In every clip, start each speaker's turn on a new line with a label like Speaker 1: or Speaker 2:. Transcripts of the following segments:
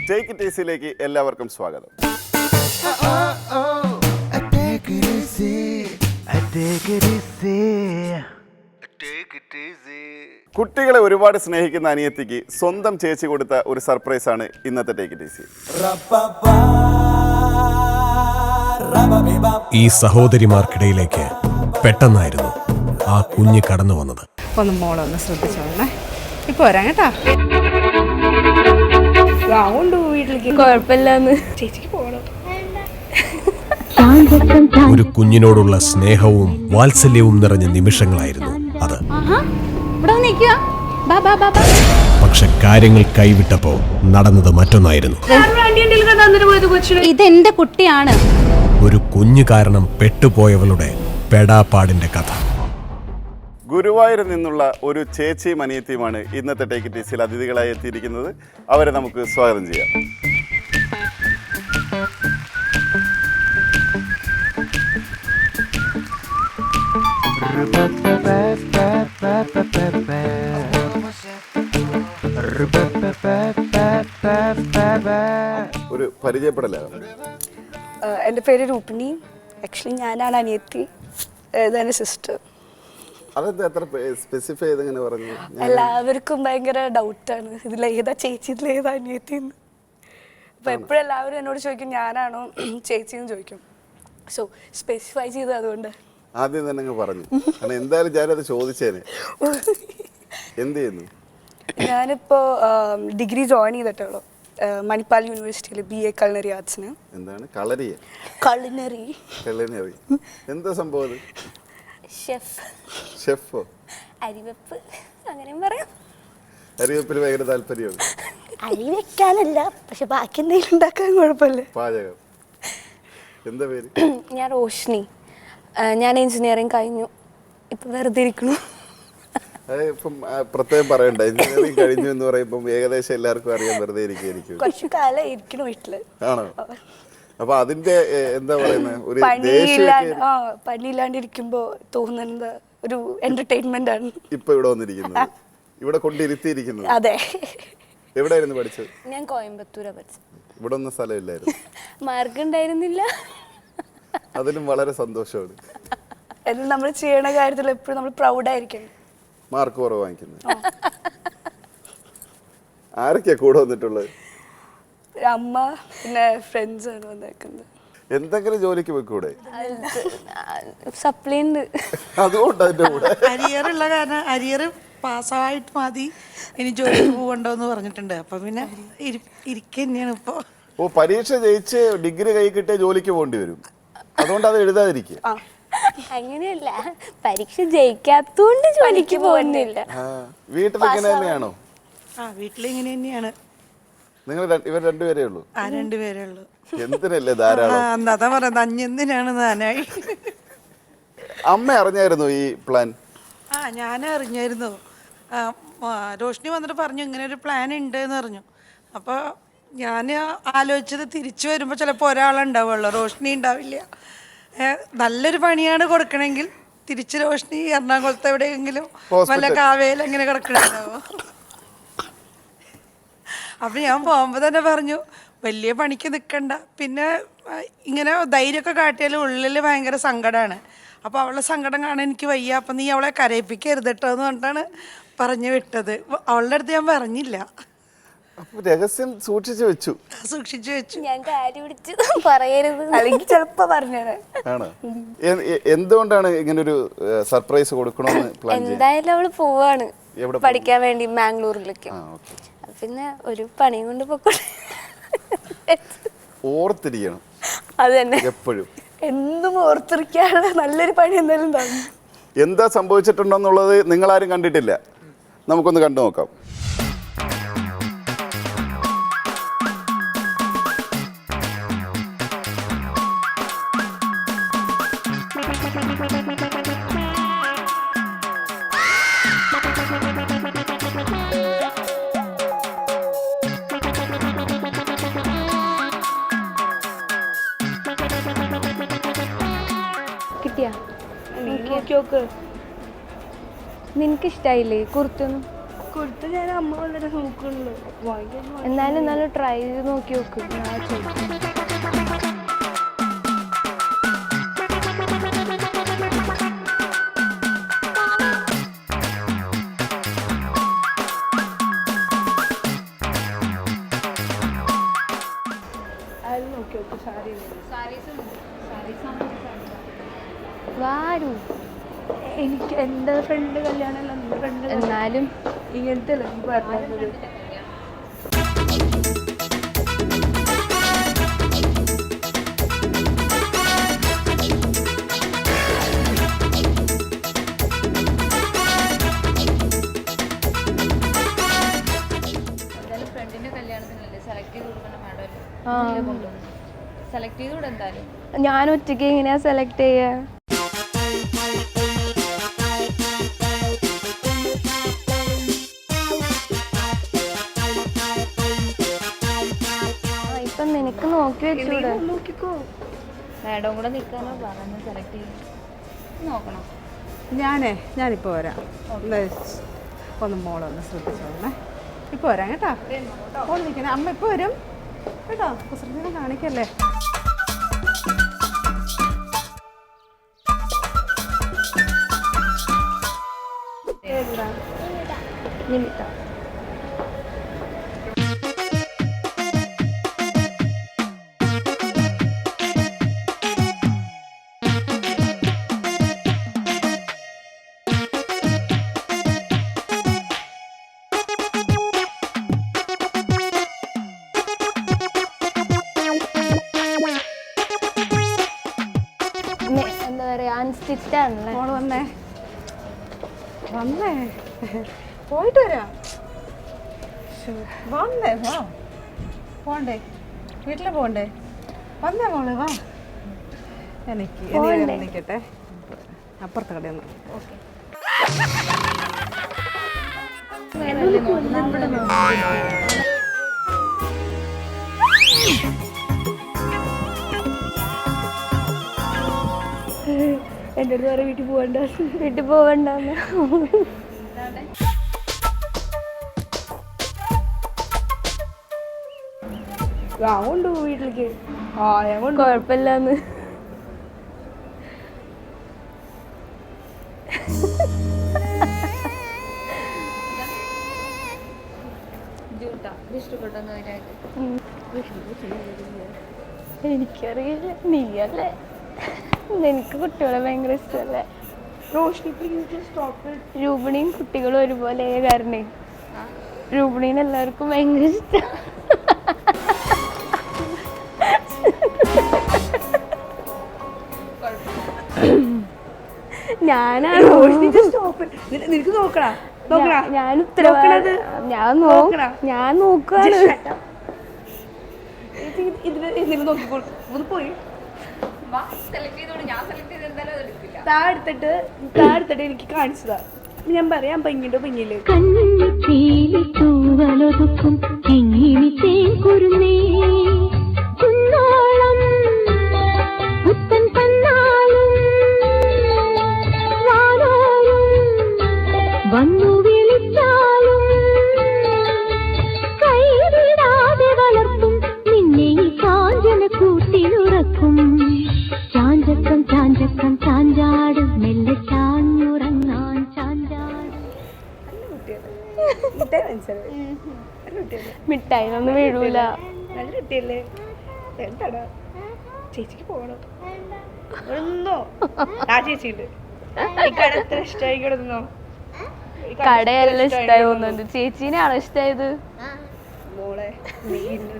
Speaker 1: Take it ഈസിയിലേക്ക് എല്ലാവർക്കും സ്വാഗതം. കുട്ടികളെ ഒരുപാട് സ്നേഹിക്കുന്ന അനിയത്തിക്ക് സ്വന്തം ചേച്ചി കൊടുത്ത ഒരു സർപ്രൈസാണ് ഇന്നത്തെ ടേക്ക് ഇറ്റ് ഈസി.
Speaker 2: ഈ സഹോദരിമാർക്കിടയിലേക്ക് പെട്ടെന്നായിരുന്നു ആ കുഞ്ഞ് കടന്നു വന്നത്.
Speaker 3: ഒന്ന് മോളൊന്ന് ശ്രദ്ധിച്ചോളണേ. ഇപ്പൊ വരാം കേട്ടാ. കൊണ്ട് വീട്ടിലേക്ക് കുഴപ്പമില്ലാന്ന് ചേച്ചിക്ക് പോകണം.
Speaker 2: ഒരു കുഞ്ഞിനോടുള്ള സ്നേഹവും വാത്സല്യവും നിറഞ്ഞ നിമിഷങ്ങളായിരുന്നു അത്. പക്ഷെ കാര്യങ്ങൾ കൈവിട്ടപ്പോ നടന്നത് മറ്റൊന്നായിരുന്നു.
Speaker 4: ഇതെന്റെ കുട്ടിയാണ്.
Speaker 2: ഒരു കുഞ്ഞു കാരണം പെട്ടുപോയവളുടെ പെടാപ്പാടിന്റെ കഥ.
Speaker 1: ഗുരുവായൂരിൽ നിന്നുള്ള ഒരു ചേച്ചിയും അനിയത്തിയുമാണ് ഇന്നത്തെ ടേക്ക് ഇറ്റ് ഈസിയിൽ അതിഥികളായി എത്തിയിരിക്കുന്നത്. അവരെ നമുക്ക് സ്വാഗതം ചെയ്യാം. ഒരു പരിചയപ്പെടലാണ്.
Speaker 5: എൻ്റെ പേര് രൂപിണി. ആക്ച്വലി ഞാനാണ് അനിയത്തി, ഇതാണ് സിസ്റ്റർ.
Speaker 1: അതെന്താ എത്ര സ്പെസിഫൈ ചെയ്തെങ്ങനെ പറഞ്ഞു?
Speaker 5: എല്ലാവർക്കും ഭയങ്കര ഡൗട്ടാണ്, ഇതിലേതാ ചേച്ചി ഇതിലേതാ അനിയത്തി എന്ന്. അപ്പോൾ എപ്പോഴും എല്ലാവരും എന്നോട് ചോദിക്കും ഞാനാണോ ചേച്ചി എന്ന് ചോദിക്കും. സോ സ്പെസിഫൈ ചെയ്ത് അതുകൊണ്ട്
Speaker 1: ആദ്യം തന്നെ പറഞ്ഞു. കാരണം എന്തായാലും ഞാനത് ചോദിച്ചേനെ. എന്ത് ചെയ്യുന്നു?
Speaker 5: ഞാനിപ്പോൾ ഡിഗ്രി ജോയിൻ ചെയ്തിട്ടുള്ളൂ മണിപ്പാൽ യൂണിവേഴ്സിറ്റിയിൽ BA കൾനറി ആർട്സിന്.
Speaker 1: എന്താണ് കളരി?
Speaker 5: കൾനറി.
Speaker 1: എന്താ സംഭവം? ഷെഫോ?
Speaker 5: അരിവെപ്പ് അങ്ങനെയും പറയാം.
Speaker 1: അരിവെപ്പിൽ ഭയങ്കര താല്പര്യമാണ്.
Speaker 5: അരി വെക്കാനല്ല, പക്ഷെ ബാക്കി എന്തെങ്കിലും ഉണ്ടാക്കാൻ കുഴപ്പമില്ല.
Speaker 1: പാചകം. എന്താ പേര്?
Speaker 5: ഞാൻ റോഷ്നി. ഞാൻ എഞ്ചിനീയറിംഗ് കഴിഞ്ഞു, ഇപ്പൊ വെറുതെ ഇരിക്കണു.
Speaker 1: ഇപ്പം പ്രത്യേകം പറയണ്ട, എഞ്ചിനീയറിംഗ് കഴിഞ്ഞു എന്ന് പറയുമ്പോൾ ഏകദേശം എല്ലാവർക്കും അറിയാൻ വെറുതെ ഇരിക്കും.
Speaker 5: കുറച്ചു കാലം ഇരിക്കണു വീട്ടില്.
Speaker 1: ആണോ? അപ്പൊ അതിന്റെ എന്താ പറയുന്നത്, ഒരു
Speaker 5: പണിയില്ലാണ്ടിരിക്കുമ്പോ തോന്നുന്ന ഒരു എന്റർടൈൻമെന്റ് ആണ്
Speaker 1: ഇപ്പൊ ഇവിടെ വന്നിരിക്കുന്നത്, ഇവിടെ കൊണ്ടിരുത്തിയിരിക്കുന്നത്.
Speaker 5: അതെ.
Speaker 1: എവിടെയായിരുന്നു പഠിച്ചത്?
Speaker 5: ഞാൻ കോയമ്പത്തൂരാ പഠിച്ചത്.
Speaker 1: ഇവിടെ ഒന്നും സ്ഥലമില്ലായിരുന്നു.
Speaker 5: മാർക്ക് ഉണ്ടായിരുന്നില്ല.
Speaker 1: അതിലും വളരെ സന്തോഷമാണ്.
Speaker 5: എന്ന് നമ്മൾ ചെയ്യണ കാര്യത്തിൽ എപ്പോഴും നമ്മൾ പ്രൗഡായിരിക്കണം.
Speaker 1: മാർക്ക് കുറവ് വാങ്ങിക്കുന്നത്. ആരൊക്കെയാ കൂടെ വന്നിട്ടുള്ളത്?
Speaker 5: അമ്മ, പിന്നെ ഫ്രണ്ട്സ് ആണ് വന്നേക്കുന്നത്.
Speaker 1: എന്തെങ്കിലും ജോലിക്ക് പോയിക്കൂടെ?
Speaker 5: സപ്ലി ഉണ്ട്, അതുകൊണ്ട്
Speaker 1: അതിന്റെ കൂടെ.
Speaker 6: അരിയറുള്ള കാരണം അരിയർ പാസ്സായിട്ട് മതി ഇനി ജോലിക്ക് പോകണ്ടോന്ന് പറഞ്ഞിട്ടുണ്ട്. അപ്പൊ പിന്നെ ഇരിക്കന്നെയാണ് ഇപ്പൊ.
Speaker 1: ഓ, പരീക്ഷ ജയിച്ച് ഡിഗ്രി കൈ കിട്ടിയ ജോലിക്ക് പോകേണ്ടി വരും, അതുകൊണ്ട് അത് എഴുതാതിരിക്കുക.
Speaker 5: അങ്ങനെയല്ല, പരീക്ഷ ജയിക്കാത്തോണ്ട് ജോലിക്ക് പോകുന്നില്ല.
Speaker 1: വീട്ടിൽ ഇങ്ങനെ തന്നെയാണോ?
Speaker 6: വീട്ടിൽ ഇങ്ങനെ തന്നെയാണ്.
Speaker 1: നിങ്ങൾ ഇവർ രണ്ടുപേരേ ഉള്ളൂ?
Speaker 6: രണ്ടുപേരേ ഉള്ളൂ.
Speaker 1: എന്തിനല്ലേ ധാരാളം.
Speaker 6: അതാ പറയുന്നത്, അഞ്ഞെന്തിനാണ് താനായി.
Speaker 1: അമ്മ അറിഞ്ഞായിരുന്നു ഈ പ്ലാൻ?
Speaker 6: ഞാൻ അറിഞ്ഞായിരുന്നു. റോഷ്നി വന്നിട്ട് പറഞ്ഞു ഇങ്ങനെ ഒരു പ്ലാൻ ഉണ്ട് എന്ന് പറഞ്ഞു. അപ്പോൾ ഞാൻ ആലോചിച്ചത് തിരിച്ചു വരുമ്പോൾ ചിലപ്പോൾ ഒരാളുണ്ടാവുള്ളൂ, റോഷ്നി ഉണ്ടാവില്ല. നല്ലൊരു പണിയാണ് കൊടുക്കണമെങ്കിൽ തിരിച്ച് റോഷ്നി എറണാകുളത്ത് എവിടെയെങ്കിലും വല്ല കാവേൽ എങ്ങനെ കിടക്കണുണ്ടാവോ. അപ്പം ഞാൻ പോകുമ്പോൾ തന്നെ പറഞ്ഞു വലിയ പണിക്ക് നിൽക്കണ്ട, പിന്നെ ഇങ്ങനെ ധൈര്യമൊക്കെ കാട്ടിയാലും ഉള്ളിൽ ഭയങ്കര സങ്കടമാണ്. അപ്പോൾ അവളുടെ സങ്കടം കാണാൻ എനിക്ക് വയ്യ, അപ്പം നീ അവളെ കരയിപ്പിക്കരുത് കേട്ടോ എന്ന് പറഞ്ഞിട്ടാണ് പറഞ്ഞു വിട്ടത്. അവളുടെ അടുത്ത് ഞാൻ പറഞ്ഞില്ല,
Speaker 1: രഹസ്യം സൂക്ഷിച്ചു വെച്ചു.
Speaker 5: ഞാൻ കാര്യം പിടിച്ച് പറയരുത്, അല്ലെങ്കിൽ ചിലപ്പോ പറഞ്ഞത്.
Speaker 1: ആണോ? എന്തുകൊണ്ടാണ് ഇങ്ങനൊരു സർപ്രൈസ് കൊടുക്കണമെന്ന് പ്ലാൻ ചെയ്തത്?
Speaker 5: എന്തായാലും അവള് പോവാണ് പഠിക്കാൻ വേണ്ടി മാംഗ്ലൂരിലേക്ക്. പിന്നെ ഒരു പണിയും കൊണ്ട് പൊക്കോട്ടെ.
Speaker 1: ഓർത്തിരിക്കണം
Speaker 5: അത് തന്നെ,
Speaker 1: എപ്പോഴും
Speaker 5: എന്നും ഓർത്തിരിക്കാനുള്ള നല്ലൊരു പണി എന്തായാലും തന്നു.
Speaker 1: എന്താ സംഭവിച്ചിട്ടുണ്ടെന്നുള്ളത് നിങ്ങളാരും കണ്ടിട്ടില്ല, നമുക്കൊന്ന് കണ്ടു നോക്കാം.
Speaker 5: നിനക്ക് ഇഷ്ടായില്ലേ കുർത്തൊന്നും? കൊടുത്ത് ഞാൻ അമ്മ വളരെ നോക്കുള്ളൂ. വാങ്ങിക്കാൻ
Speaker 3: എന്നാലും ട്രൈ ചെയ്ത് നോക്കി നോക്ക്. ഞാൻ ചോദിക്കും.
Speaker 5: അത് നോക്കി നോക്ക്. സാരി
Speaker 3: വാരു.
Speaker 5: എനിക്ക് എൻ്റെ ഫ്രണ്ട് കല്യാണമല്ല, എൻ്റെ ഫ്രണ്ട്
Speaker 3: എന്നാലും
Speaker 5: ഇങ്ങനത്തെ അല്ല നീ പറഞ്ഞത്.
Speaker 4: ഫ്രണ്ടിന്റെ കല്യാണത്തിനല്ലേ സെലക്ട് ചെയ്ത് കൊടുക്കണ മാഡം കൊണ്ടുവന്നു. സെലക്ട് ചെയ്ത് കൂടെ എന്തായാലും.
Speaker 3: ഞാൻ ഒറ്റയ്ക്ക് എങ്ങനെയാ സെലക്ട് ചെയ്യാ? ഇപ്പൊ നിനക്ക് നോക്കി വെച്ചൂടെ?
Speaker 5: നോക്കിക്കോ.
Speaker 4: മാഡം കൂടെ നിൽക്കാനോ പറഞ്ഞ് സെലക്ട് ചെയ്ത് നോക്കണം.
Speaker 7: ഞാനിപ്പോൾ വരാം. ഒന്ന് മോളൊന്ന് ശ്രദ്ധിച്ചോളണേ. ഇപ്പോൾ വരാം കേട്ടോ. മോൾ നിൽക്കണേ. അമ്മ ഇപ്പോൾ വരും കേട്ടോ. കുസൃതിനെ കാണിക്കല്ലേ.
Speaker 3: നിമിത്ത എന്താ പറയാ, അൺസ്റ്റിച്ച്ഡ് ആണല്ലേ?
Speaker 7: മോള് വന്നേ പോയിട്ട് വരാം. വന്നേ വാ. പോണ്ടേ? വീട്ടിൽ പോണ്ടേ? വന്നേ മോള് വാ. എനിക്ക് നിൽക്കട്ടെ. അപ്പുറത്തെ കടയിൽ നിന്ന്
Speaker 5: എൻ്റെ അടുത്ത് വേറെ വീട്ടിൽ
Speaker 3: പോവണ്ടെന്ന്
Speaker 5: ഞാൻ കൊണ്ടുപോകും വീട്ടിലേക്ക്. ഞാൻ
Speaker 3: കുഴപ്പമില്ലാന്ന്.
Speaker 4: ഇഷ്ടപ്പെട്ടെന്ന്
Speaker 3: എനിക്കറിയില്ല, നീയല്ലേ? നിനക്ക് കുട്ടികളെ ഭയങ്കര ഇഷ്ടമല്ലേ? രൂപണിയും കുട്ടികളും ഒരുപോലെ കാരണേ രൂപണീനെ എല്ലാവർക്കും ഭയങ്കര ഇഷ്ടം. ഞാനാണ്
Speaker 5: നിനക്ക് നോക്കണ
Speaker 3: ഞാൻ ഉത്തരവാദി. ഞാൻ നോക്കാണ്.
Speaker 5: ഇതിന് നോക്കിക്കോളൂ. പോയി
Speaker 4: സെലക്ട് ചെയ്തോണ്ട് ഞാൻ സെലക്ട് ചെയ്ത് എന്തായാലും അത് എടുക്കില്ല.
Speaker 5: താഴെടുത്തിട്ട് എനിക്ക് കാണിച്ചതാ. ഞാൻ പറയാം പെങ്ങിന്റെ പെങ്ങില്
Speaker 8: തൂവലൊതുക്കും കിങ്ങിണി തേക്കുരുന്നേ കുന്നോളം പുത്തൻ പന്നാളും വാനോരും വന്നു വിളിച്ചാലും കൈവിടാതെ വളർത്തും നിന്നെ കാഞ്ചന കൂട്ടിലുറക്കും ചാഞ്ചക്കം ചാഞ്ചക്കം ചാഞ്ചാട് മെല്ലെ ചാഞ്ഞുറങ്ങാൻ ചാഞ്ചാട്.
Speaker 3: മിഠായിനൊന്നും വീഴൂല.
Speaker 5: നല്ല കുട്ടിയല്ലേ? എന്താടാ ചേച്ചിക്ക് പോകണം. ഒന്നോ ആ ചേച്ചിയുണ്ട്. ഈ കട എത്ര ഇഷ്ടമായി കിടന്നോ?
Speaker 3: കടയെല്ലാം ഇഷ്ടമായി തോന്നുന്നുണ്ട്. ചേച്ചീനെയാണോ ഇഷ്ടായത്?
Speaker 5: മോളെ നീ ഇന്ന്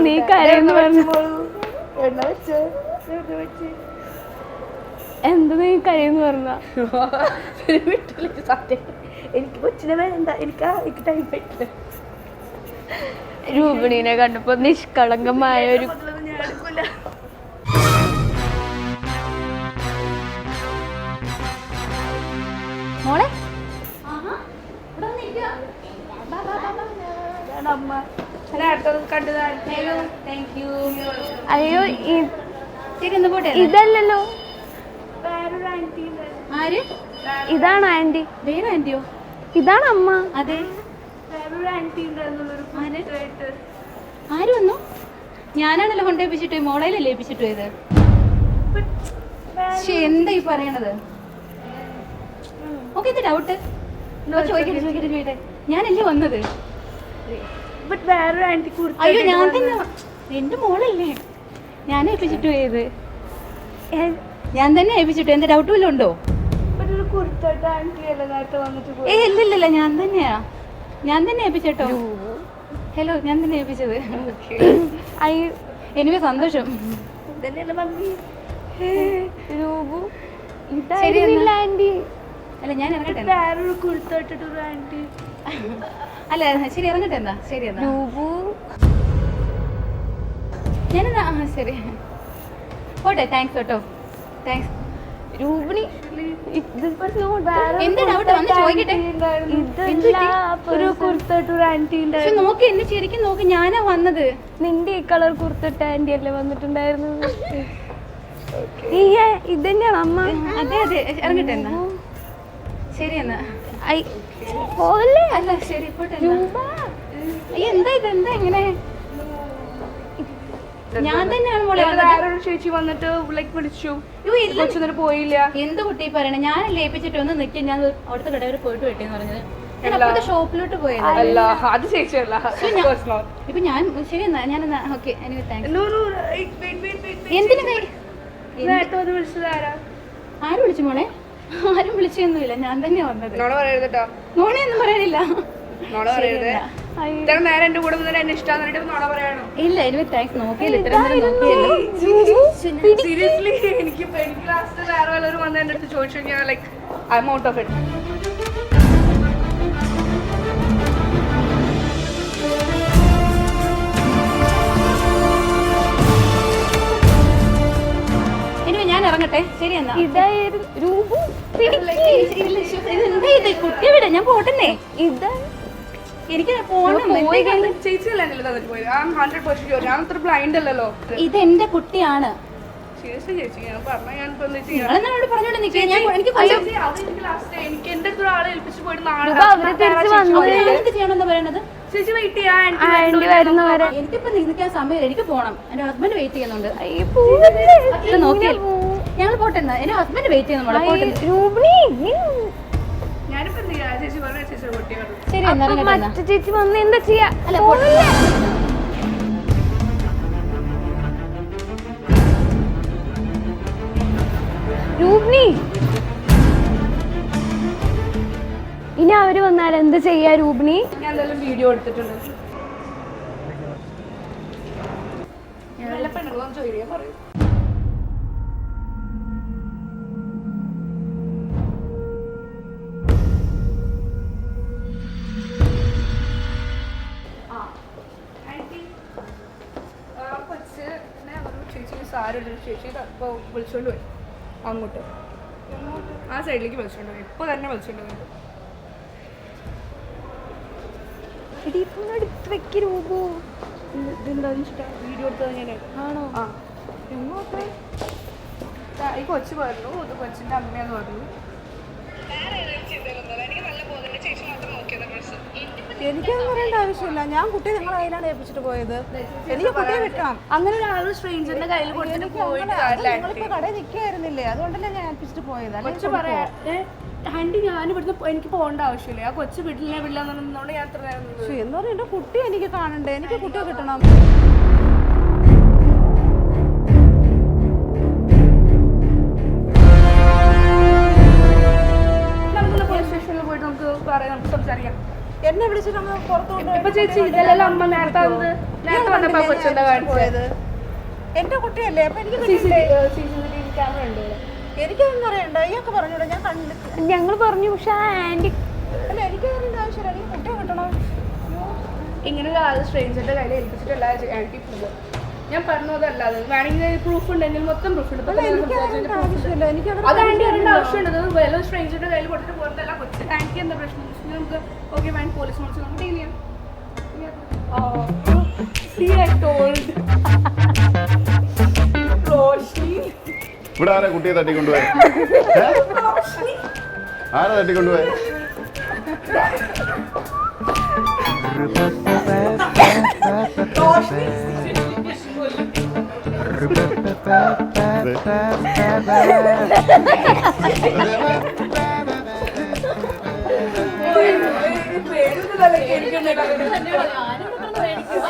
Speaker 3: നീ കരയെന്ന് പറഞ്ഞു. എന്ത് നീ കരയെന്ന് പറഞ്ഞ?
Speaker 5: എനിക്ക് കൊച്ചിനെ വേണ്ട, എനിക്ക് ടൈം പറ്റില്ല.
Speaker 3: രൂപിണീനെ കണ്ടപ്പോ നിഷ്കളങ്കമായ ഒരു മോളെ അയ്യോ ഇതല്ലല്ലോ, ഇതാണ് ആന്റി.
Speaker 7: വേറെ ആന്റിയോ?
Speaker 3: ഇതാണ് അമ്മ.
Speaker 7: അതെ. ആര് വന്നു? ഞാനാണല്ലോ കൊണ്ടേപ്പിച്ചിട്ട് മോളയിലല്ലേ ഏൽപ്പിച്ചിട്ട് പോയത്. എന്താ ഈ പറയണത്? ഓക്കെ, എന്താ ഡൗട്ട്? ചോദിക്കട്ടെ. ഞാനല്ലേ വന്നത്? അയ്യോ, ഞാൻ തന്നെ. എന്റെ മോളല്ലേ ഞാൻ ഏൽപ്പിച്ചിട്ട് പോയത്. ഞാൻ തന്നെ ഏൽപ്പിച്ചിട്ട്. എന്താ ഡൗട്ട് വല്ലതും ഉണ്ടോ? ഇല്ലില്ല, ഞാൻ തന്നെയാ. ഞാൻ തന്നെ ഏൽപ്പിച്ചേട്ടോ. ഹലോ, ഞാൻ തന്നെ ഏൽപ്പിച്ചത്. എനിക്ക് സന്തോഷം. അല്ല, ഞാൻ ഇറങ്ങട്ടെ. അല്ല, ശരി, ഇറങ്ങട്ടെ. എന്നാ ശരി, എന്നാ ഞാനെന്നാ. ശരി, ഓട്ടെ. താങ്ക്സ് കേട്ടോ. താങ്ക്സ്.
Speaker 3: രൂപിണി
Speaker 7: എന്താ ഡൗട്ട്? വന്ന് ചോദിക്കട്ടെ.
Speaker 3: ഒരു കുർത്തട്ടൂർ ആന്റി
Speaker 7: നോക്കി, എന്നെ ശരിക്കും നോക്കി. ഞാനാ വന്നത്.
Speaker 3: നിന്റെ ഈ കളർ കുർത്തിട്ട ആന്റി അല്ലേ വന്നിട്ടുണ്ടായിരുന്നത്? ഇതന്നെയാണ് അമ്മ.
Speaker 7: അതെ അതെ, ഇറങ്ങട്ടെ. എന്നാ ശരി, എന്നാ
Speaker 3: പോലെ.
Speaker 7: അല്ല, ശരി, പോട്ടെ. എന്താ ഇതെന്താ ഇങ്ങനെ? ഞാൻ തന്നെയാണ് മോളെ.
Speaker 5: ചേച്ചി വന്നിട്ട് വിളിച്ചു
Speaker 7: പോയില്ല. എന്ത് കുട്ടി പറയണേ? ഞാനല്ലേ ഏൽപ്പിച്ചിട്ട് ഒന്ന് നിൽക്കും. ഞാൻ അവിടുത്തെ കട വരെ പോയിട്ട് വെട്ടിന്ന് പറഞ്ഞത്. ഷോപ്പിലോട്ട് പോയത്.
Speaker 5: അത് ചേച്ചിയല്ല.
Speaker 7: ഇപ്പൊ ഞാൻ ശരി, എന്നാ ഞാൻ. ഓക്കെ, എനിക്ക് താങ്ക്സ്. എന്തിനു ആര് വിളിച്ചു മോളെ? ആരും വിളിച്ചൊന്നുമില്ല, ഞാൻ തന്നെയാ വന്നത്. നോണയൊന്നും പറയാനില്ല.
Speaker 5: നേരം എന്റെ കൂടെ വന്നിട്ട് എന്നെ ഇഷ്ടം
Speaker 7: ഇല്ല. എനിക്ക് താങ്ക്സ്. നോക്കിയില്ല, ഇത്ര നോക്കിയില്ല.
Speaker 5: സീരിയസ്ലി എനിക്ക് ക്ലാസ്സിൽ വേറെ വല്ലവരും വന്ന് എന്റെ അടുത്ത് ചോദിച്ചു കഴിഞ്ഞാൽ like I M out of it.
Speaker 7: ഞാൻ ഇറങ്ങട്ടെ. ശരി, എന്നാ. കുട്ടിയെ വിട, ഞാൻ പോട്ടെന്നേ. എനിക്ക് പോണം. ഇത് എന്റെ കുട്ടിയാണ്. നിങ്ങളെന്നോട് പറഞ്ഞോണ്ട് നിൽക്കുക. എനിക്ക്
Speaker 5: എന്റെ ഒരാളെ ഏൽപ്പിച്ചു പോയിട്ട്
Speaker 7: എന്ത് ചെയ്യണമെന്ന് പറയണത്? എനിക്കിപ്പോ നിൽക്കാൻ സമയമില്ല, എനിക്ക് പോണം. എന്റെ ഹസ്ബൻഡ് വെയിറ്റ് ചെയ്യുന്നുണ്ട്. നോക്കിയാൽ ഞങ്ങൾ പോട്ടെ. എന്റെ ഹസ്ബൻഡ് വെയിറ്റ് ചെയ്യുന്നു. ശരി, എന്നാ
Speaker 3: ചേച്ചി വന്ന് എന്താ ചെയ്യാ?
Speaker 7: അല്ല,
Speaker 3: രൂപിണി, ഇനി അവര് വന്നാൽ എന്ത് ചെയ്യാ രൂപിണി?
Speaker 5: ഞാൻ എന്തായാലും വീഡിയോ എടുത്തിട്ടുണ്ട്. പറയൂ. ചേച്ചി ഇപ്പോൾ വിളിച്ചോണ്ട് പോയി അങ്ങോട്ട്, ആ സൈഡിലേക്ക് വിളിച്ചോണ്ട് പോയി. ഇപ്പോൾ തന്നെ വിളിച്ചോണ്ട് പോയി. വീഡിയോ എടുത്തത് ഞാനാണ്.
Speaker 3: ആണോ?
Speaker 5: ആ, ഈ കൊച്ചു പറഞ്ഞു, ഇത് കൊച്ചിൻ്റെ അമ്മയെന്ന് പറഞ്ഞു.
Speaker 7: എനിക്കൊന്നും പറയേണ്ട ആവശ്യമില്ല. ഞാൻ കുട്ടിയെ നിങ്ങളെ കയ്യിലാണ് ഏൽപ്പിച്ചിട്ട് പോയത്. എനിക്ക് കുട്ടിയെ കിട്ടണം.
Speaker 5: അങ്ങനെ ഒരാൾ സ്ട്രേഞ്ചറിന്റെ കയ്യിൽ കൊടുത്തിട്ട്
Speaker 7: നിങ്ങളിപ്പോ കടയിൽ നിൽക്കുകയായിരുന്നില്ലേ, അതുകൊണ്ടല്ലേ ഞാൻ ഏൽപ്പിച്ചിട്ട് പോയത്.
Speaker 5: കൊച്ചു പറയാ ആന്റി, ഞാൻ ഇവിടുന്ന് എനിക്ക് പോകേണ്ട ആവശ്യമില്ല. ആ കൊച്ചു വീട്ടിലെ വിടില്ലെന്നുകൊണ്ട് ഞാൻ അത്ര നേരം.
Speaker 7: എന്ന് പറഞ്ഞാൽ എന്റെ കുട്ടി എനിക്ക് കാണണ്ടേ? എനിക്ക് കുട്ടിയെ കിട്ടണം.
Speaker 5: നമുക്കൊന്ന് പോലീസ് സ്റ്റേഷനിൽ പോയിട്ട് നമുക്ക് പറയാം, നമുക്ക് സംസാരിക്കാം.
Speaker 7: എന്നെ വിളിച്ചിട്ട് നമ്മൾ പുറത്തോട്ട്.
Speaker 5: ഇപ്പൊ ചേച്ചി ഇതല്ലല്ലോ അമ്മ നേരത്തെ
Speaker 3: നേരത്തെ വന്നപ്പോ ആ കൊച്ചെന്താ കാണിച്ചത്?
Speaker 7: എന്റെ കുട്ടിയല്ലേ, അപ്പൊ എനിക്ക്
Speaker 3: CCTV ക്യാമറ ഉണ്ട് ഇവിടെ.
Speaker 7: എനിക്കൊന്നും അറിയണ്ട. ഇയൊക്കെ പറഞ്ഞൂടെ, ഞാൻ കണ്ടിട്ട്.
Speaker 3: ഞങ്ങൾ പറഞ്ഞു, പക്ഷെ ആ ആന്റി
Speaker 7: അല്ല, എനിക്ക് അറിയേണ്ട ആവശ്യമില്ല. എനിക്ക് കുട്ടിയെ കിട്ടണം.
Speaker 3: ഇങ്ങനെ സ്ട്രേഞ്ചറിന്റെ കയ്യിൽ ഏൽപ്പിച്ചിട്ടല്ല ആന്റി പോവുക. ഞാൻ പറഞ്ഞതല്ലാതെ വേണമെങ്കിൽ പ്രൂഫ് ഉണ്ടെങ്കിൽ മൊത്തം പ്രൂഫ് ഉണ്ട്.
Speaker 7: ആവശ്യമില്ല, എനിക്ക്
Speaker 3: അത് ആന്റി അറിയേണ്ട ആവശ്യമുണ്ട്. വേറെ സ്ട്രേഞ്ചറിന്റെ കയ്യിൽ കൊടുത്തിട്ട് പോകുന്നതല്ല കൊച്ചു. ആന്റിക്ക് എന്താ പ്രശ്നം? നമുക്ക് ഓക്കെ വേണം, പോലീസ് വിളിച്ച് നമുക്ക് ഡീൽ ചെയ്യാം.
Speaker 1: ഇവിടെ ആരാ കുട്ടിയെ തട്ടിക്കൊണ്ടുപോയി? ആരാ തട്ടിക്കൊണ്ടുപോയി?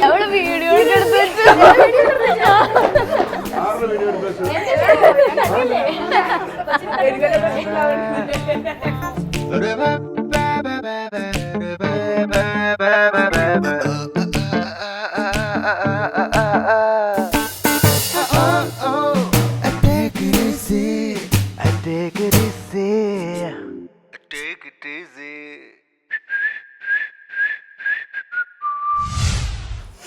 Speaker 3: അവള് വീഡിയോ എടുത്ത് വെച്ചു.
Speaker 1: ആരുടെ വീഡിയോ എടുത്ത് വെച്ചു?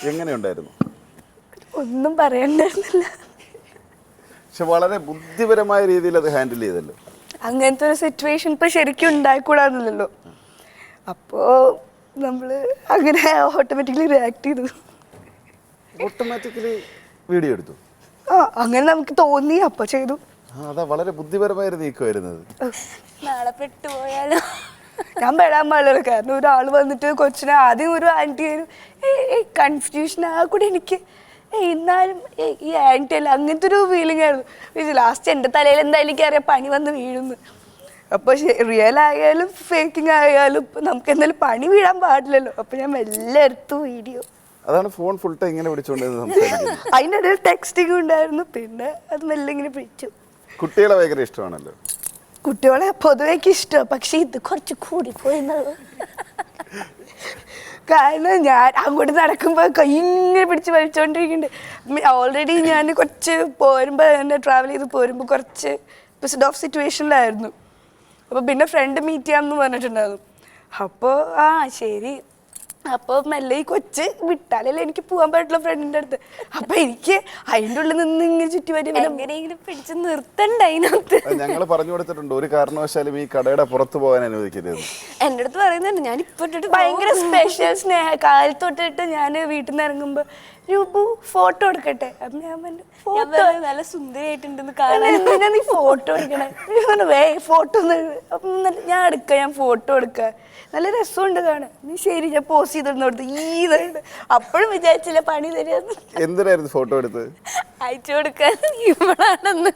Speaker 1: എങ്ങനെയുണ്ടായിരുന്നു?
Speaker 5: ഒന്നും പറയണ്ടായിരുന്നില്ല.
Speaker 1: പക്ഷെ വളരെ ബുദ്ധിപരമായ രീതിയിൽ അത് ഹാൻഡിൽ ചെയ്തല്ലോ.
Speaker 5: അങ്ങനത്തെ ഒരു സിറ്റുവേഷൻ ഇപ്പൊ ശരിക്കും ഉണ്ടായിക്കൂടാന്നില്ലല്ലോ. അപ്പോ നമ്മള് അങ്ങനെ ഓട്ടോമാറ്റിക്കലി റിയാക്ട് ചെയ്തു.
Speaker 1: ഓട്ടോമാറ്റിക്കലി വീഡിയോ എടുത്തു.
Speaker 5: അങ്ങനെ നമുക്ക് തോന്നി, അപ്പൊ ചെയ്തു.
Speaker 1: അതാ വളരെ ബുദ്ധിപരമായ ഒരു നീക്കമായിരുന്നത്.
Speaker 5: നാളെ പെട്ടുപോയാലോ? ഞാൻ പെടാൻ പാടില്ല. കാരണം ഒരാൾ വന്നിട്ട് കൊച്ചിനെ ആദ്യം ഒരു ആൻറ്റി കൺഫ്യൂഷൻ ആ കൂടെ എനിക്ക് എന്നാലും ഈ ആൻറ്റി അല്ല, അങ്ങനത്തെ ഒരു ഫീലിംഗ് ആയിരുന്നു. ലാസ്റ്റ് എൻ്റെ തലയിൽ എന്തായാലും എനിക്കറിയാം പണി വന്ന് വീഴുന്നു. അപ്പോൾ റിയൽ ആയാലും ഫേക്കിംഗ് ആയാലും നമുക്ക് എന്തായാലും പണി വീഴാൻ പാടില്ലല്ലോ. അപ്പോൾ ഞാൻ മെല്ലെ എടുത്തു വീഡിയോ.
Speaker 1: അതാണ് ഫോൺ ഫുൾ ടൈം ഇങ്ങനെ പിടിച്ചുകൊണ്ടിരുന്നത് സംസാരിക്കുന്നത്.
Speaker 5: അതിൻ്റെ ഇടയിൽ ടെക്സ്റ്റിംഗ് ഉണ്ടായിരുന്നു. പിന്നെ അത് മെല്ലെ ഇങ്ങനെ പിടിച്ചു.
Speaker 1: കുട്ടികളെ ഭയങ്കര ഇഷ്ടമാണല്ലോ.
Speaker 5: കുട്ടികളെ പൊതുവേക്ക് ഇഷ്ടമാണ്, പക്ഷെ ഇത് കുറച്ച് കൂടിപ്പോയെന്നുള്ളൂ. കാരണം ഞാൻ അങ്ങോട്ട് നടക്കുമ്പോൾ കൈ ഇങ്ങനെ പിടിച്ച് വലിച്ചുകൊണ്ടിരിക്കുന്നുണ്ട്. ഓൾറെഡി ഞാൻ കുറച്ച് പോരുമ്പോൾ എൻ്റെ ട്രാവൽ ചെയ്ത് പോരുമ്പോൾ കുറച്ച് പിസ്ഡ് ഓഫ് സിറ്റുവേഷനിലായിരുന്നു. അപ്പോൾ പിന്നെ ഫ്രണ്ട് മീറ്റ് ചെയ്യാമെന്ന് പറഞ്ഞിട്ടുണ്ടായിരുന്നു. അപ്പോൾ ശരി, അപ്പോൾ മെല്ലെ ഈ കൊച്ച് വിട്ടാലല്ലേ എനിക്ക് പോകാൻ പറ്റുള്ളൂ ഫ്രണ്ടിൻ്റെ അടുത്ത്. അപ്പോൾ എനിക്ക് അതിൻ്റെ ഉള്ളിൽ നിന്ന് ഇങ്ങനെ ചുറ്റുപറ്റി എങ്ങനെയെങ്കിലും പിടിച്ച് നിർത്തണ്ട അതിനകത്ത്.
Speaker 1: ഞങ്ങൾ പറഞ്ഞു കൊടുത്തിട്ടുണ്ട്, ഒരു കാരണവശാലും ഈ കടയുടെ പുറത്ത് പോകാൻ അനുവദിക്കരുത്.
Speaker 5: എൻ്റെ അടുത്ത് പറയുന്നുണ്ട്, ഞാൻ ഇപ്പോൾ ഇട്ടിട്ട് ഭയങ്കര സ്പെഷ്യൽ സ്നേഹ കാലത്തൊട്ടിട്ട് ഞാൻ വീട്ടിൽ നിന്ന് ഇറങ്ങുമ്പോൾ രൂപു ഫോട്ടോ എടുക്കട്ടെ. അപ്പം ഞാൻ പറഞ്ഞു ഫോട്ടോ നല്ല സുന്ദരിയായിട്ടുണ്ടെന്ന് കാണാൻ നീ ഫോട്ടോ എടുക്കണേ. ഫോട്ടോ അപ്പം ഞാൻ എടുക്കാം, ഞാൻ ഫോട്ടോ എടുക്കാം, നല്ല രസമുണ്ട് കാണാൻ. നീ ശരി, ഞാൻ പോസ്റ്റ് ചെയ്തിരുന്നു കൊടുത്ത് ഈതുണ്ട്. അപ്പോഴും വിചാരിച്ചില്ല പണി തരുമെന്ന്.
Speaker 1: എന്തിനായിരുന്നു ഫോട്ടോ എടുത്തത്?
Speaker 5: അയച്ചു കൊടുക്കാൻ ഇവളാണെന്ന്.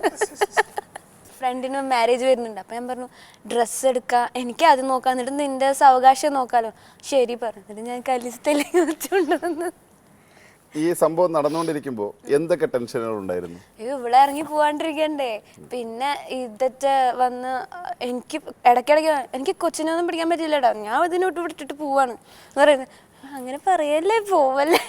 Speaker 5: ഫ്രണ്ടിന് മാരേജ് വരുന്നുണ്ട്. അപ്പം ഞാൻ പറഞ്ഞു ഡ്രസ്സ് എടുക്കാം, എനിക്ക് അത് നോക്കാം, എന്നിട്ട് നിന്റെ സാവകാശം നോക്കാമല്ലോ. ശരി പറഞ്ഞു. എന്നിട്ട് ഞാൻ കലിസ്ഥലേക്ക് വെച്ചുകൊണ്ടുവന്ന്
Speaker 1: ഈ സംഭവം നടന്നുകൊണ്ടിരിക്കുമ്പോൾ എന്തൊക്കെ ടെൻഷനുകൾ ഉണ്ടായിരുന്നു?
Speaker 5: ഇവിടെ ഇറങ്ങി പോവാണ്ടിരിക്കണ്ടേ. പിന്നെ ഇതൊക്കെ വന്ന് എനിക്ക് ഇടയ്ക്കിടയ്ക്ക് എനിക്ക് കൊച്ചിനൊന്നും പിടിക്കാൻ പറ്റില്ലടാ, ഞാൻ ഇതിനോട്ട് വിട്ടിട്ട് പോവാണ് എന്ന് പറയുന്നത്. അങ്ങനെ പറയല്ലേ, പോവല്ലേ,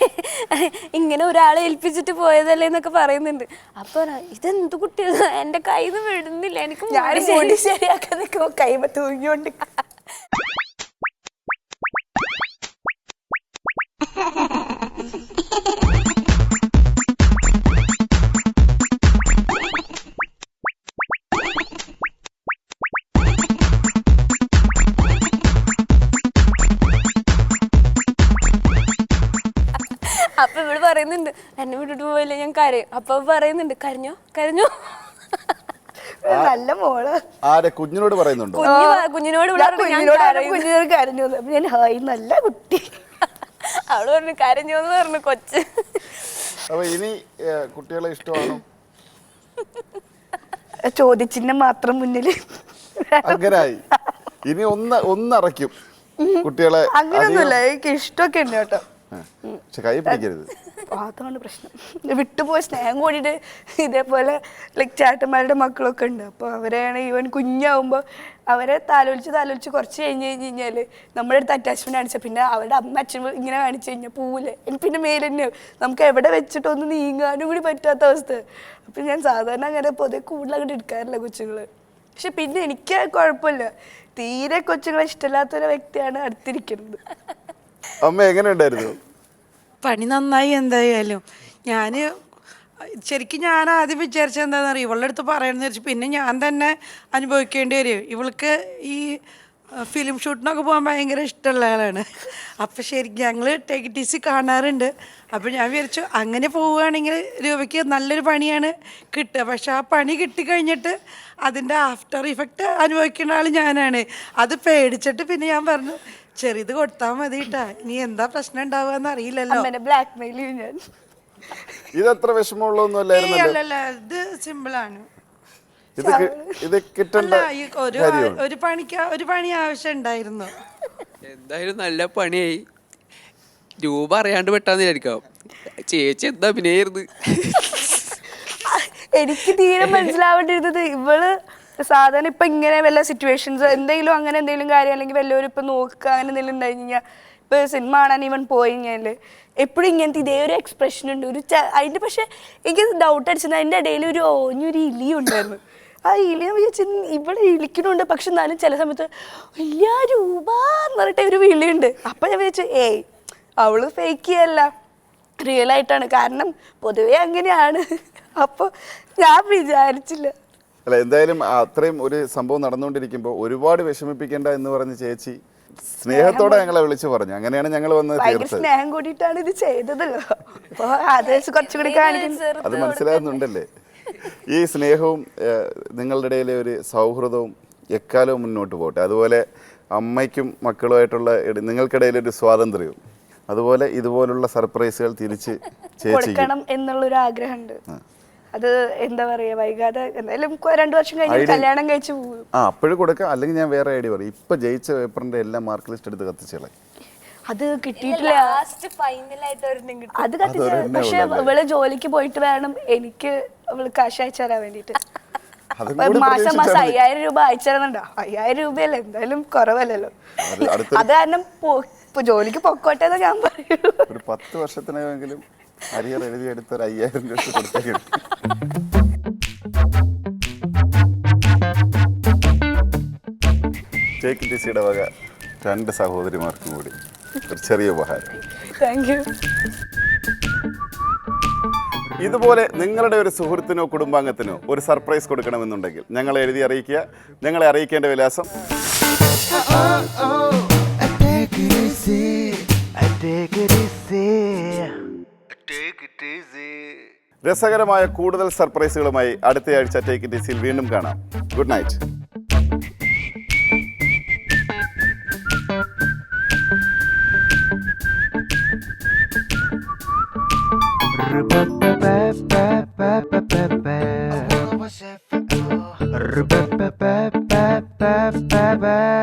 Speaker 5: ഇങ്ങനെ ഒരാളെ ഏൽപ്പിച്ചിട്ട് പോയതല്ലേ എന്നൊക്കെ പറയുന്നുണ്ട്. അപ്പൊ ഇതെന്ത് കുട്ടി, എൻ്റെ കയ്യിൽ നിന്ന് വിടുന്നില്ല. എനിക്ക് ശരിയാക്കാൻ നിൽക്കുമ്പോ കൈമ തൂങ്ങിയോണ്ട് അപ്പൊ ഇവിടെ പറയുന്നുണ്ട് എന്നെ വിട്ടിട്ട് പോയില്ല ഞാൻ കരയും. അപ്പൊ പറയുന്നുണ്ട് കരഞ്ഞോ കരഞ്ഞോ. നല്ല മോള്.
Speaker 1: ആരെ കുഞ്ഞിനോട് പറയുന്നുണ്ടോ?
Speaker 5: കുഞ്ഞിനോട് കരഞ്ഞു. ഞാൻ ഹായ് നല്ല കുട്ടി. അവള് പറഞ്ഞു കരഞ്ഞു എന്ന് പറഞ്ഞു കൊച്ച്.
Speaker 1: അപ്പൊ ഇനി കുട്ടികളെ ഇഷ്ടമാണോ?
Speaker 5: ചോദ്യചിഹ്നം മാത്രം മുന്നില്.
Speaker 1: അങ്ങനായി ഇനി ഒന്നറയ്ക്കും കുട്ടികളെ.
Speaker 5: അങ്ങനെയൊന്നുമില്ല, എനിക്ക് ഇഷ്ടമൊക്കെ ഉണ്ട് കേട്ടോ.
Speaker 1: പക്ഷെ കൈ പിടിക്കരുത്.
Speaker 5: അതാണ് പ്രശ്നം. വിട്ടുപോയ സ്നേഹം കൂടിയിട്ട് ഇതേപോലെ ലൈക്ക് ചേട്ടന്മാരുടെ മക്കളൊക്കെ ഉണ്ട്. അപ്പോൾ അവരെയാണ് ഈവൻ കുഞ്ഞാവുമ്പോൾ അവരെ താലോലിച്ച് കുറച്ച് കഴിഞ്ഞാൽ നമ്മുടെ അടുത്ത് അറ്റാച്ച്മെൻറ്റ് കാണിച്ചാൽ പിന്നെ അവരുടെ അമ്മ അച്ഛൻ ഇങ്ങനെ കാണിച്ചു കഴിഞ്ഞാൽ പോവില്ലേ, എനിക്ക് പിന്നെ മേലെ തന്നെയാവും. നമുക്ക് എവിടെ വെച്ചിട്ടൊന്ന് നീങ്ങാനും കൂടി പറ്റാത്ത അവസ്ഥ. അപ്പം ഞാൻ സാധാരണ അങ്ങനെ പൊതുവെ കൂടുതലങ്ങോട്ട് എടുക്കാറില്ല കൊച്ചുങ്ങൾ. പക്ഷെ പിന്നെ എനിക്ക് കുഴപ്പമില്ല, തീരെ കൊച്ചുങ്ങളെ ഇഷ്ടമില്ലാത്തൊരു വ്യക്തിയാണ് അടുത്തിരിക്കുന്നത്.
Speaker 1: അമ്മ എങ്ങനെ ഉണ്ടായിരുന്നു?
Speaker 6: പണി നന്നായി എന്തായാലും. ശരിക്കും ഞാൻ ആദ്യം വിചാരിച്ചത് എന്താണെന്നറിയാം, ഇവളുടെ അടുത്ത് പറയണമെന്ന് വിചാരിച്ചു. പിന്നെ ഞാൻ തന്നെ അനുഭവിക്കേണ്ടി വരും. ഇവൾക്ക് ഈ ഫിലിം ഷൂട്ടിനൊക്കെ പോകാൻ ഭയങ്കര ഇഷ്ടമുള്ള ആളാണ്. അപ്പോൾ ശരിക്കും ഞങ്ങൾ ടേക്ക് ടി സി കാണാറുണ്ട്. അപ്പോൾ ഞാൻ വിചാരിച്ചു അങ്ങനെ പോവുകയാണെങ്കിൽ രൂപയ്ക്ക് നല്ലൊരു പണിയാണ് കിട്ടുക. പക്ഷെ ആ പണി കിട്ടിക്കഴിഞ്ഞിട്ട് അതിൻ്റെ ആഫ്റ്റർ ഇഫക്റ്റ് അനുഭവിക്കുന്ന ആൾ ഞാനാണ്. അത് പേടിച്ചിട്ട് പിന്നെ ഞാൻ പറഞ്ഞു, ചെറിയത് കൊടുത്താൽ മതി കേട്ടാ, ഇനി എന്താ പ്രശ്നം ഉണ്ടാവുക അറിയില്ലല്ലോ.
Speaker 5: ബ്ലാക്ക് മെയിൽ ചെയ്യും ഞാൻ.
Speaker 1: ഇതത്ര വിഷമമുള്ളൊന്നും അല്ലായിരുന്നല്ലോ.
Speaker 6: അല്ലല്ല, ഇത് സിമ്പിളാണ്.
Speaker 1: ഇത് കിട്ടണ്ട
Speaker 6: ഒരു പണി ആവശ്യം ഉണ്ടായിരുന്നു.
Speaker 9: എന്തായാലും നല്ല പണിയായി. രൂപ അറിയാണ്ട് പെട്ടാന്ന് വിചാരിക്കാം. ചേച്ചി എന്താ അഭിനയായിരുന്നു.
Speaker 5: എനിക്ക് തീരെ മനസ്സിലാവേണ്ടിയിരുന്നത് ഇവള് സാധാരണ ഇപ്പം ഇങ്ങനെ വല്ല സിറ്റുവേഷൻസ് എന്തെങ്കിലും അങ്ങനെ എന്തെങ്കിലും കാര്യം അല്ലെങ്കിൽ വല്ലവരും ഇപ്പം നോക്കുക അങ്ങനെ എന്തെങ്കിലും ഉണ്ടായി കഴിഞ്ഞാൽ ഇപ്പോൾ സിനിമ കാണാൻ ഇവൻ പോയി കഴിഞ്ഞാൽ എപ്പോഴും ഇങ്ങനത്തെ ഇതേ ഒരു എക്സ്പ്രഷൻ ഉണ്ട്. അതിൻ്റെ പക്ഷേ എനിക്ക് ഡൗട്ട് അടിച്ചത് അതിൻ്റെ ഇടയിൽ ഒരു ഓഞ്ഞൊരു ഇലിയും ഉണ്ടായിരുന്നു. ആ ഇലിയ വിചാരിച്ചു ഇവിടെ ഇളിക്കുന്നുണ്ട്, പക്ഷെ എന്നാലും ചില സമയത്ത് വലിയ രൂപ എന്ന് പറഞ്ഞിട്ട് ഒരു വിളിയുണ്ട്. അപ്പം ഞാൻ വിചാരിച്ചു അവള് ഫേക്ക് ചെയ്യല്ല, റിയൽ ആയിട്ടാണ്. കാരണം പൊതുവേ അങ്ങനെയാണ്. അപ്പോൾ ഞാൻ വിചാരിച്ചില്ല.
Speaker 1: അല്ല, എന്തായാലും അത്രയും ഒരു സംഭവം നടന്നുകൊണ്ടിരിക്കുമ്പോൾ ഒരുപാട് വിഷമിപ്പിക്കേണ്ട എന്ന് പറഞ്ഞ് ചേച്ചി സ്നേഹത്തോടെ ഞങ്ങളെ വിളിച്ചു പറഞ്ഞു. അങ്ങനെയാണ് ഞങ്ങൾ വന്നത്. തീർച്ചയായും
Speaker 5: സ്നേഹം കൂടിയിട്ടാണ് ഇത് ചെയ്തതല്ലോ. അപ്പോൾ അത് കുറച്ചുകൂടി കാണിക്കുന്നത്
Speaker 1: അത് മനസ്സിലാകുന്നുണ്ടല്ലേ. ഈ സ്നേഹവും നിങ്ങളുടെ ഇടയിലെ ഒരു സൗഹൃദവും എക്കാലവും മുന്നോട്ട് പോട്ടെ. അതുപോലെ അമ്മയ്ക്കും മക്കളുമായിട്ടുള്ള നിങ്ങൾക്കിടയിലൊരു സ്വാതന്ത്ര്യവും, അതുപോലെ ഇതുപോലുള്ള സർപ്രൈസുകൾ തിരിച്ച്
Speaker 5: കൊടുക്കണം എന്നുള്ളൊരു ആഗ്രഹമുണ്ട്. അത് എന്താ പറയാ, വൈകാതെ എന്തായാലും 2 വർഷം കഴിഞ്ഞ് കല്യാണം കഴിച്ച് പോകും.
Speaker 1: അപ്പോഴും കൊടുക്കാം. അല്ലെങ്കിൽ ഞാൻ വേറെ ഐഡിയ പറയും. ഇപ്പൊ ജയിച്ച പേപ്പറിന്റെ എല്ലാം മാർക്ക് ലിസ്റ്റ് എടുത്ത് കത്തിച്ചേളെ.
Speaker 5: അത് കിട്ടിയിട്ടില്ല, അത് കത്തിച്ച. പക്ഷെ ഇവള് ജോലിക്ക് പോയിട്ട് വേണം എനിക്ക് അവള് കാശ് അയച്ചു തരാൻ വേണ്ടിട്ട്. മാസം 5000 രൂപ അയച്ചു തരുന്നുണ്ടോ? 5000 രൂപയല്ലേ, എന്തായാലും കുറവല്ലല്ലോ. അത് കാരണം ജോലിക്ക് പൊക്കോട്ടെ എന്ന് ഞാൻ പറയൂ.
Speaker 1: ഒരു 10 വർഷത്തിനെങ്കിലും അരിയർ എഴുതിയെടുത്തൊരു 5000 രൂപ കൊടുത്തേക്കും. ടേക്ക് ടി സിയുടെ വക 2 സഹോദരിമാർക്കും കൂടി ഒരു ചെറിയ ഉപഹാരം.
Speaker 5: Thank you.
Speaker 1: ഇതുപോലെ നിങ്ങളുടെ ഒരു സുഹൃത്തിനോ കുടുംബാംഗത്തിനോ ഒരു സർപ്രൈസ് കൊടുക്കണമെന്നുണ്ടെങ്കിൽ ഞങ്ങളെ എഴുതി അറിയിക്കുക. ഞങ്ങളെ അറിയിക്കേണ്ട വിലാസം രസകരമായ കൂടുതൽ സർപ്രൈസുകളുമായി അടുത്തയാഴ്ച ടേക്ക് ഇറ്റ് ഈസിയിൽ വീണ്ടും കാണാം. Good night.
Speaker 10: Bye.